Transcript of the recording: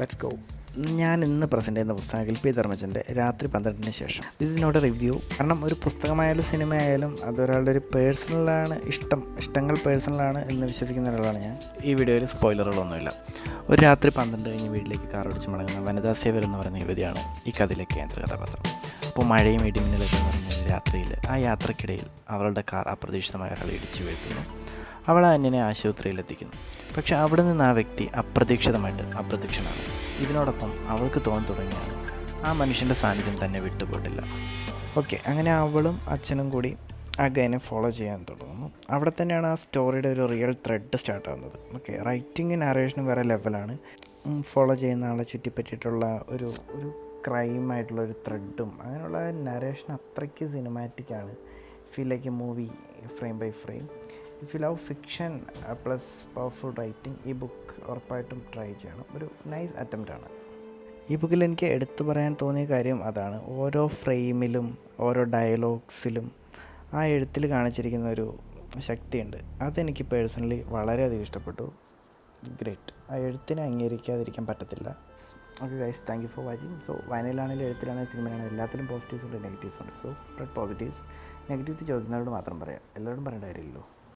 Let's go. ഞാൻ ഇന്ന് present ചെയ്യുന്ന പുസ്തകം എൽ.പി. ധർമ്മജൻ്റെ രാത്രി 12-ന് ശേഷം. This is not a review. കാരണം ഒരു പുസ്തകമായാലും സിനിമ ആയാലും അതൊരാളുടെ ഒരു പേഴ്സണലാണ്, ഇഷ്ടങ്ങൾ പേഴ്സണലാണ് എന്ന് വിശ്വസിക്കുന്ന ഒരാളാണ് ഞാൻ. ഈ വീഡിയോയിൽ സ്പോയിലറുകളൊന്നുമില്ല. ഒരു രാത്രി 12 കഴിഞ്ഞ് വീട്ടിലേക്ക് കാർ ഓടിച്ച് മടങ്ങുന്ന വനിതാ സേവർ എന്ന് പറയുന്ന യുവതിയാണ് ഈ കഥയിലെ കേന്ദ്ര കഥാപാത്രം. അപ്പോൾ മഴയും ഇടിമിന്നലൊക്കെ നിറഞ്ഞ രാത്രിയിൽ ആ യാത്രക്കിടയിൽ അവളുടെ കാർ അപ്രതീക്ഷിതമായ ഒരാൾ ഇടിച്ചു വീഴ്ത്തുന്നു. അവൾ അന്യനെ ആശുപത്രിയിലെത്തിക്കുന്നു. പക്ഷെ അവിടെ നിന്ന് ആ വ്യക്തി അപ്രതീക്ഷിതമായിട്ട് അപ്രത്യക്ഷനാണ്. ഇതിനോടൊപ്പം അവൾക്ക് തുടങ്ങിയാണ് ആ മനുഷ്യൻ്റെ സാന്നിധ്യം തന്നെ വിട്ടുപോയിട്ടില്ല. ഓക്കെ, അങ്ങനെ അവളും അച്ഛനും കൂടി ആ ഗൈനെ ഫോളോ ചെയ്യാൻ തുടങ്ങുന്നു. അവിടെ തന്നെയാണ് ആ സ്റ്റോറിയുടെ ഒരു റിയൽ ത്രെഡ് സ്റ്റാർട്ട് ആകുന്നത്. ഓക്കെ, റൈറ്റിംഗ് നാരേഷനും വേറെ ലെവലാണ്. ഫോളോ ചെയ്യുന്ന ആളെ ചുറ്റിപ്പറ്റിയിട്ടുള്ള ഒരു ഒരു ക്രൈമായിട്ടുള്ളൊരു ത്രെഡും അങ്ങനെയുള്ള നരേഷൻ അത്രയ്ക്ക് സിനിമാറ്റിക്കാണ്. Feel like a movie frame by frame. If you love fiction plus powerful writing, ഈ ബുക്ക് ഉറപ്പായിട്ടും ട്രൈ ചെയ്യണം. ഒരു നൈസ് അറ്റംപ്റ്റാണ്. ഈ ബുക്കിൽ എനിക്ക് എടുത്തു പറയാൻ തോന്നിയ കാര്യം അതാണ്. ഓരോ ഫ്രെയിമിലും ഓരോ ഡയലോഗ്സിലും ആ എഴുത്തിൽ കാണിച്ചിരിക്കുന്ന ഒരു ശക്തിയുണ്ട്. അതെനിക്ക് പേഴ്സണലി വളരെയധികം ഇഷ്ടപ്പെട്ടു. ഗ്രേറ്റ്. ആ എഴുത്തിനെ അംഗീകരിക്കാതിരിക്കാൻ പറ്റത്തില്ല. Okay guys, thank you for watching. So വായനയിലാണെങ്കിലും എഴുത്തിലാണെങ്കിലും സിനിമയിലാണെങ്കിലും എല്ലാത്തിലും പോസിറ്റീവ്സ് ഉണ്ട്, നെഗറ്റീവ്സ് ഉണ്ട്. So spread positives. നെഗറ്റീവ്സ് ചോദിക്കുന്നവരോട് മാത്രം പറയാം, എല്ലാവരോടും പറയേണ്ട കാര്യമില്ലല്ലോ.